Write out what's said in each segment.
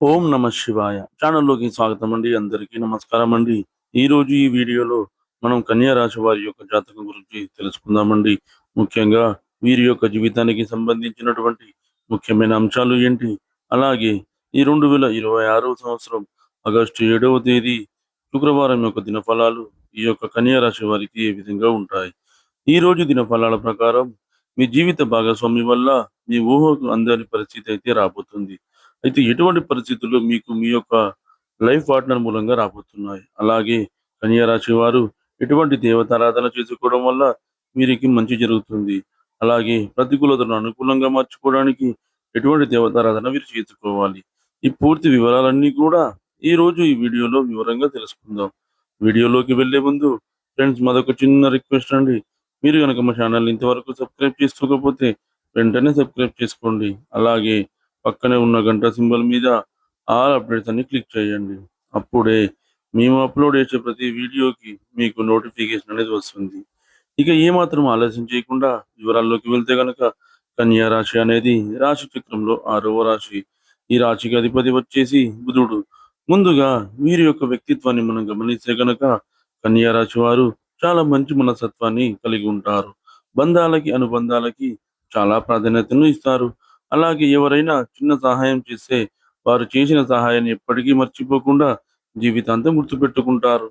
ఓం నమ శివాయ ఛానల్లోకి స్వాగతం అండి. అందరికీ నమస్కారం అండి. ఈరోజు ఈ వీడియోలో మనం కన్యా రాశి వారి యొక్క జాతకం గురించి తెలుసుకుందామండి. ముఖ్యంగా వీరి యొక్క జీవితానికి సంబంధించినటువంటి ముఖ్యమైన అంశాలు ఏంటి, అలాగే ఈ 2026 సంవత్సరం ఆగస్టు 7వ తేదీ శుక్రవారం యొక్క దినఫలాలు ఈ యొక్క కన్యా రాశి వారికి ఏ విధంగా ఉంటాయి. ఈ రోజు దినఫలాల ప్రకారం మీ జీవిత భాగస్వామి వల్ల మీ ఊహకు అందని పరిస్థితి అయితే రాబోతుంది. అయితే ఎటువంటి పరిస్థితుల్లో మీకు మీ యొక్క లైఫ్ పార్ట్నర్ మూలంగా రాబోతున్నాయి. అలాగే కన్యా రాశి వారు ఎటువంటి దేవతారాధన చేసుకోవడం వల్ల వీరికి మంచి జరుగుతుంది. అలాగే ప్రతికూలతను అనుకూలంగా మార్చుకోవడానికి ఎటువంటి దేవతారాధన వీరు చేసుకోవాలి. ఈ పూర్తి వివరాలన్నీ కూడా ఈ వీడియోలో వివరంగా తెలుసుకుందాం. వీడియోలోకి వెళ్ళే ముందు ఫ్రెండ్స్, మాదొక చిన్న రిక్వెస్ట్ అండి. మీరు గనక మా ఛానల్ ఇంతవరకు సబ్స్క్రైబ్ చేసుకోకపోతే వెంటనే సబ్స్క్రైబ్ చేసుకోండి. అలాగే పక్కనే ఉన్న గంట సింబల్ మీద ఆల్ అప్డేట్స్ అన్ని క్లిక్ చేయండి. అప్పుడే మేము అప్లోడ్ చేసే ప్రతి వీడియోకి మీకు నోటిఫికేషన్ అనేది వస్తుంది. ఇక ఏమాత్రం ఆలస్యం చేయకుండా వివరాల్లోకి వెళ్తే గనక కన్యా రాశి అనేది రాశి చక్రంలో 6వ రాశి. ఈ రాశికి అధిపతి వచ్చేసి బుధుడు. ముందుగా వీరి యొక్క వ్యక్తిత్వాన్ని మనం గమనిస్తే గనక కన్యా రాశి వారు చాలా మంచి మనస్తత్వాన్ని కలిగి ఉంటారు. బంధాలకి, అనుబంధాలకి చాలా ప్రాధాన్యతను ఇస్తారు. అలాగే ఎవరైనా చిన్న సహాయం చేస్తే వారు చేసిన సహాయాన్ని ఎప్పటికీ మర్చిపోకుండా జీవితాంతం గుర్తుపెట్టుకుంటారు.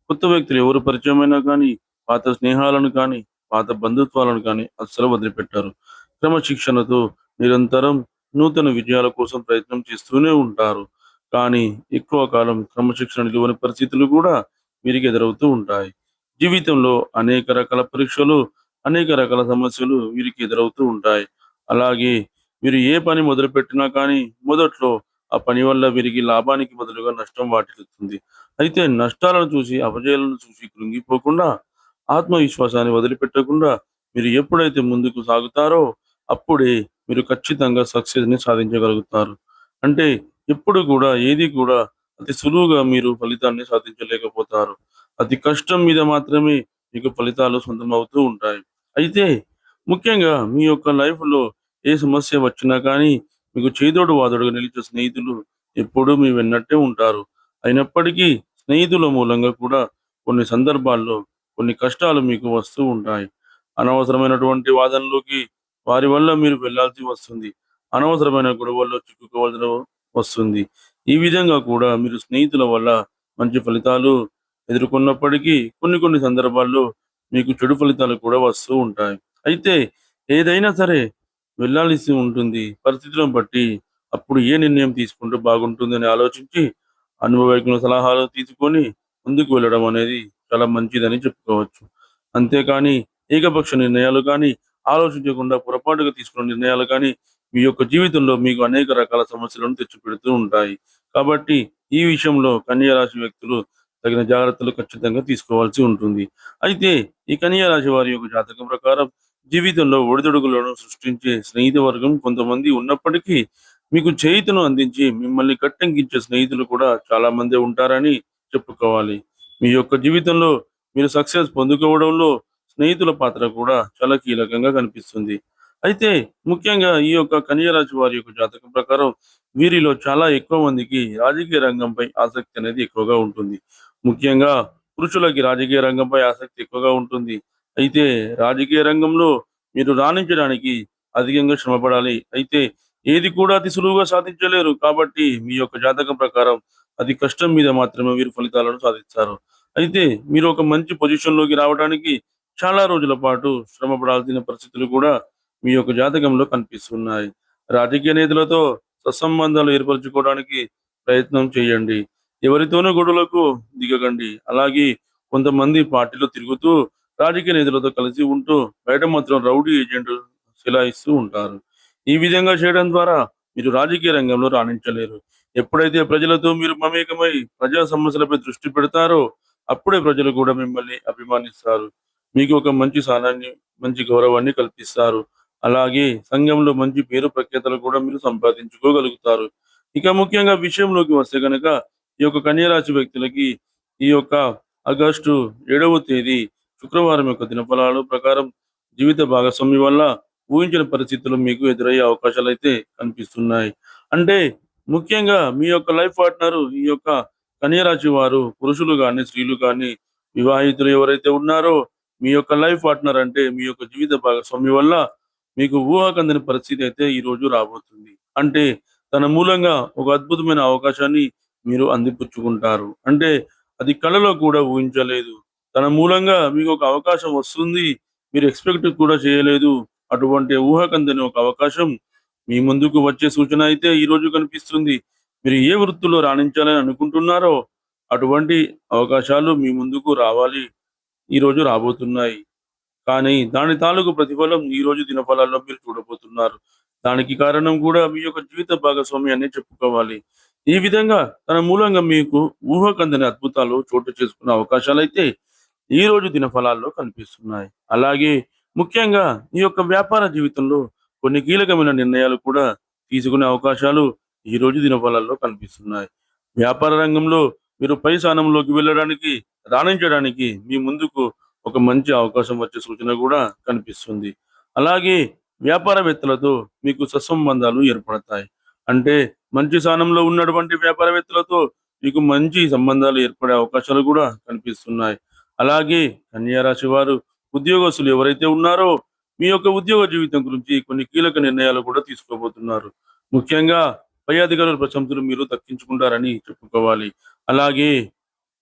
కొత్త వ్యక్తులు ఎవరు పరిచయమైనా కానీ, పాత స్నేహాలను కానీ, పాత బంధుత్వాలను కానీ అస్సలు వదిలిపెట్టారు. క్రమశిక్షణతో నిరంతరం నూతన విజయాల కోసం ప్రయత్నం చేస్తూనే ఉంటారు. కానీ ఎక్కువ కాలం క్రమశిక్షణ నిలువని పరిస్థితులు కూడా వీరికి ఎదురవుతూ ఉంటాయి. జీవితంలో అనేక రకాల పరీక్షలు, అనేక రకాల సమస్యలు వీరికి ఎదురవుతూ ఉంటాయి. అలాగే వీరు ఏ పని మొదలుపెట్టినా కానీ మొదట్లో ఆ పని వల్ల వీరికి లాభానికి బదులుగా నష్టం వాటిల్లుతుంది. అయితే నష్టాలను చూసి, అపజయాలను చూసి కృంగిపోకుండా, ఆత్మవిశ్వాసాన్ని వదిలిపెట్టకుండా మీరు ఎప్పుడైతే ముందుకు సాగుతారో అప్పుడే మీరు ఖచ్చితంగా సక్సెస్‌ని సాధించగలుగుతారు. అంటే ఎప్పుడు కూడా ఏది కూడా అతి సులువుగా మీరు ఫలితాన్ని సాధించలేకపోతారు. అతి కష్టం మీద మాత్రమే మీకు ఫలితాలు సొంతమవుతూ ఉంటాయి. అయితే ముఖ్యంగా మీ యొక్క లైఫ్‌లో ఏ సమస్య వచ్చినా కానీ మీకు చేదోడు వాదోడుగా నిలిచే స్నేహితులు ఎప్పుడూ మీ వెన్నట్టే ఉంటారు. అయినప్పటికీ స్నేహితుల మూలంగా కూడా కొన్ని సందర్భాల్లో కొన్ని కష్టాలు మీకు వస్తూ ఉంటాయి. అనవసరమైనటువంటి వాదనలోకి వారి వల్ల మీరు వెళ్ళాల్సి వస్తుంది. అనవసరమైన గొడవల్లో చిక్కుకోవాల్సిన వస్తుంది. ఈ విధంగా కూడా మీరు స్నేహితుల వల్ల మంచి ఫలితాలు ఎదుర్కొన్నప్పటికీ కొన్ని కొన్ని సందర్భాల్లో మీకు చెడు ఫలితాలు కూడా వస్తూ ఉంటాయి. అయితే ఏదైనా సరే వెళ్ళాల్సి ఉంటుంది. పరిస్థితులను బట్టి అప్పుడు ఏ నిర్ణయం తీసుకుంటే బాగుంటుందని ఆలోచించి అనుభవజ్ఞుల సలహాలు తీసుకొని ముందుకు వెళ్ళడం అనేది చాలా మంచిదని చెప్పుకోవచ్చు. అంతేకాని ఏకపక్ష నిర్ణయాలు కానీ, ఆలోచించకుండా పొరపాటుగా తీసుకున్న నిర్ణయాలు కానీ మీ యొక్క జీవితంలో మీకు అనేక రకాల సమస్యలను తెచ్చిపెడుతూ ఉంటాయి. కాబట్టి ఈ విషయంలో కన్యా రాశి వ్యక్తులు తగిన జాగ్రత్తలు ఖచ్చితంగా తీసుకోవాల్సి ఉంటుంది. అయితే ఈ కన్యా రాశి వారి యొక్క జాతకం ప్రకారం జీవితంలో ఒడిదుడుకులను సృష్టించే స్నేహిత వర్గం కొంతమంది ఉన్నప్పటికీ, మీకు చేయూతను అందించి మిమ్మల్ని కట్టెంకించే స్నేహితులు కూడా చాలా మందే ఉంటారని చెప్పుకోవాలి. మీ యొక్క జీవితంలో మీరు సక్సెస్ పొందుకోవడంలో స్నేహితుల పాత్ర కూడా చాలా కీలకంగా కనిపిస్తుంది. అయితే ముఖ్యంగా ఈ యొక్క కన్యా రాశి వారి యొక్క జాతకం ప్రకారం వీరిలో చాలా ఎక్కువ మందికి రాజకీయ రంగంపై ఆసక్తి అనేది ఎక్కువగా ఉంటుంది. ముఖ్యంగా పురుషులకి రాజకీయ రంగంపై ఆసక్తి ఎక్కువగా ఉంటుంది. అయితే రాజకీయ రంగంలో మీరు రాణించడానికి అధికంగా శ్రమపడాలి. అయితే ఏది కూడా అతి సులువుగా సాధించలేరు. కాబట్టి మీ యొక్క జాతకం ప్రకారం అతి కష్టం మీద మాత్రమే వీరు ఫలితాలను సాధిస్తారు. అయితే మీరు ఒక మంచి పొజిషన్‌లోకి రావడానికి చాలా రోజుల పాటు శ్రమ పడాల్సిన పరిస్థితులు కూడా మీ యొక్క జాతకంలో కనిపిస్తున్నాయి. రాజకీయ నేతలతో సత్సంబంధాలు ఏర్పరచుకోవడానికి ప్రయత్నం చేయండి. ఎవరితోనూ గొడవలకు దిగకండి. అలాగే కొంతమంది పార్టీలో తిరుగుతూ రాజకీయ నేతలతో కలిసి ఉంటూ బయట మాత్రం రౌడీ ఏజెంట్ చెలాయిస్తూ ఉంటారు. ఈ విధంగా చేయడం ద్వారా మీరు రాజకీయ రంగంలో రాణించలేరు. ఎప్పుడైతే ప్రజలతో మీరు మమేకమై ప్రజా సమస్యలపై దృష్టి పెడతారో అప్పుడే ప్రజలు కూడా మిమ్మల్ని అభిమానిస్తారు. మీకు ఒక మంచి స్థానాన్ని, మంచి గౌరవాన్ని కల్పిస్తారు. అలాగే సంఘంలో మంచి పేరు ప్రఖ్యాతలు కూడా మీరు సంపాదించుకోగలుగుతారు. ఇక ముఖ్యంగా విషయంలోకి వస్తే గనక ఈ యొక్క కన్యా రాశి వ్యక్తులకి ఈ యొక్క ఆగస్టు 7వ తేదీ శుక్రవారం యొక్క దినఫలాల ప్రకారం జీవిత భాగస్వామి వల్ల ఊహించని పరిస్థితులు మీకు ఎదురయ్యే అవకాశాలైతే కనిపిస్తున్నాయి. అంటే ముఖ్యంగా మీ యొక్క లైఫ్ పార్ట్నర్ ఈ యొక్క కన్య రాశి వారు పురుషులు గాని, స్త్రీలు గాని, వివాహితులు ఎవరైతే ఉన్నారో మీ యొక్క లైఫ్ పార్ట్నర్ అంటే మీ యొక్క జీవిత భాగస్వామి వల్ల మీకు ఊహకందని పరిస్థితి అయితే ఈరోజు రాబోతుంది. అంటే తన మూలంగా ఒక అద్భుతమైన అవకాశాన్ని మీరు అందిపుచ్చుకుంటారు. అంటే అది కలలో కూడా ఊహించలేదు. తన మూలంగా మీకు ఒక అవకాశం వస్తుంది. మీరు ఎక్స్‌పెక్ట్ కూడా చేయలేదు. అటువంటి ఊహకందని ఒక అవకాశం మీ ముందుకు వచ్చే సూచన అయితే ఈరోజు కనిపిస్తుంది. మీరు ఏ వృత్తిలో రాణించాలని అనుకుంటున్నారో అటువంటి అవకాశాలు మీ ముందుకు రావాలి. ఈరోజు రాబోతున్నాయి. కానీ దాని తాలూకు ప్రతిఫలం ఈరోజు దినఫలాల్లో మీరు చూడబోతున్నారు. దానికి కారణం కూడా మీ యొక్క జీవిత భాగస్వామి అనే చెప్పుకోవాలి. ఈ విధంగా తన మూలంగా మీకు ఊహకందని అద్భుతాలు చోటు చేసుకునే అవకాశాలైతే ఈరోజు దినఫలాల్లో కనిపిస్తున్నాయి. అలాగే ముఖ్యంగా ఈ యొక్క వ్యాపార జీవితంలో కొన్ని కీలకమైన నిర్ణయాలు కూడా తీసుకునే అవకాశాలు ఈరోజు దినఫలాల్లో కనిపిస్తున్నాయి. వ్యాపార రంగంలో మీరు పై స్థానంలోకి వెళ్ళడానికి, రాణించడానికి మీ ముందుకు ఒక మంచి అవకాశం వచ్చే సూచన కూడా కనిపిస్తుంది. అలాగే వ్యాపారవేత్తలతో మీకు సత్సంబంధాలు ఏర్పడతాయి. అంటే మంచి స్థానంలో ఉన్నటువంటి వ్యాపారవేత్తలతో మీకు మంచి సంబంధాలు ఏర్పడే అవకాశాలు కూడా కనిపిస్తున్నాయి. అలాగే కన్యా రాశి వారు ఉద్యోగస్తులు ఎవరైతే ఉన్నారో మీ యొక్క ఉద్యోగ జీవితం గురించి కొన్ని కీలక నిర్ణయాలు కూడా తీసుకోబోతున్నారు. ముఖ్యంగా పై అధికారుల ప్రశంసలు మీరు దక్కించుకుంటారని చెప్పుకోవాలి. అలాగే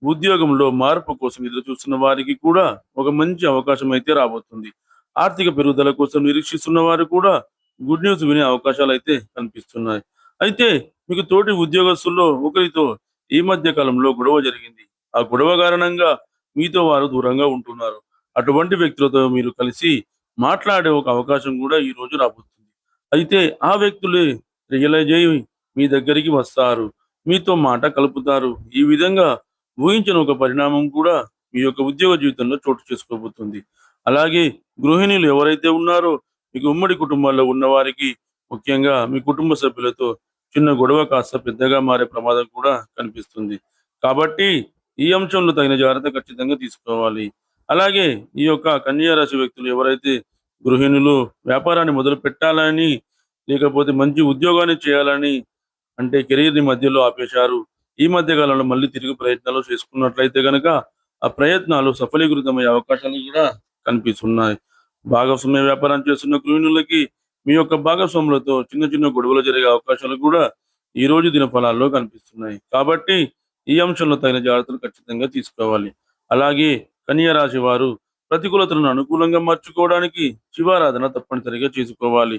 ఉద్యోగంలో మార్పు కోసం ఎదురు చూస్తున్న వారికి కూడా ఒక మంచి అవకాశం అయితే రాబోతుంది. ఆర్థిక పెరుగుదల కోసం నిరీక్షిస్తున్న వారు కూడా గుడ్ న్యూస్ వినే అవకాశాలు అయితే కనిపిస్తున్నాయి. అయితే మీకు తోటి ఉద్యోగస్తుల్లో ఒకరితో ఈ మధ్య కాలంలో గొడవ జరిగింది. ఆ గొడవ కారణంగా మీతో వారు దూరంగా ఉంటున్నారు. అటువంటి వ్యక్తులతో మీరు కలిసి మాట్లాడే ఒక అవకాశం కూడా ఈ రోజు రాబోతుంది. అయితే ఆ వ్యక్తులే రియలైజ్ అయ్యి మీ దగ్గరికి వస్తారు. మీతో మాట కలుపుతారు. ఈ విధంగా ఊహించని ఒక పరిణామం కూడా మీ యొక్క ఉద్యోగ జీవితంలో చోటు చేసుకోబోతుంది. అలాగే గృహిణులు ఎవరైతే ఉన్నారో మీకు ఉమ్మడి కుటుంబాల్లో ఉన్నవారికి ముఖ్యంగా మీ కుటుంబ సభ్యులతో చిన్న గొడవ కాస్త పెద్దగా మారే ప్రమాదం కూడా కనిపిస్తుంది. కాబట్టి ఈ అంశంలో తగిన జాగ్రత్త ఖచ్చితంగా తీసుకోవాలి. అలాగే ఈ యొక్క కన్యా రాశి వ్యక్తులు ఎవరైతే గృహిణులు వ్యాపారాన్ని మొదలు పెట్టాలని, లేకపోతే మంచి ఉద్యోగాన్ని చేయాలని అంటే కెరీర్‌ని మధ్యలో ఆపేశారు. ఈ మధ్య కాలంలో మళ్ళీ తిరిగి ప్రయత్నాలు చేసుకున్నట్లయితే గనక, ఆ ప్రయత్నాలు సఫలీకృతమయ్యే అవకాశాలు కూడా కనిపిస్తున్నాయి. భాగస్వామ్య వ్యాపారం చేస్తున్న గృహిణులకి మీ యొక్క భాగస్వాములతో చిన్న చిన్న గొడవలు జరిగే అవకాశాలు కూడా ఈరోజు దినఫలాల్లో కనిపిస్తున్నాయి. కాబట్టి ఈ అంశంలో తగిన జాగ్రత్తలు ఖచ్చితంగా తీసుకోవాలి. అలాగే కన్యా రాశి వారు ప్రతికూలతలను అనుకూలంగా మార్చుకోవడానికి శివారాధన తప్పనిసరిగా చేసుకోవాలి.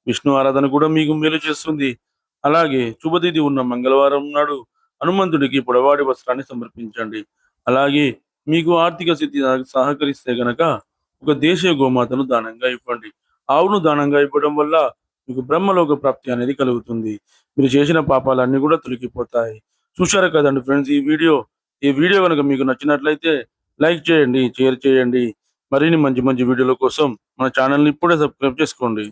విష్ణు ఆరాధన కూడా మీకు మేలు చేస్తుంది. అలాగే శుభతిథి ఉన్న మంగళవారం నాడు హనుమంతుడికి పొడవాటి వస్త్రాన్ని సమర్పించండి. అలాగే మీకు ఆర్థిక స్థితి సహకరిస్తే గనక ఒక దేశీయ గోమాతను దానంగా ఇవ్వండి. ఆవును దానంగా ఇవ్వడం వల్ల మీకు బ్రహ్మలోక ప్రాప్తి అనేది కలుగుతుంది. మీరు చేసిన పాపాలన్నీ కూడా తొలగిపోతాయి. చూశారు కదండి ఫ్రెండ్స్ ఈ వీడియో గనుక మీకు నచ్చినట్లయితే లైక్ చేయండి, షేర్ చేయండి. మరిన్ని మంచి మంచి వీడియోల కోసం మన ఛానల్‌ని ఇప్పుడే సబ్స్క్రైబ్ చేసుకోండి.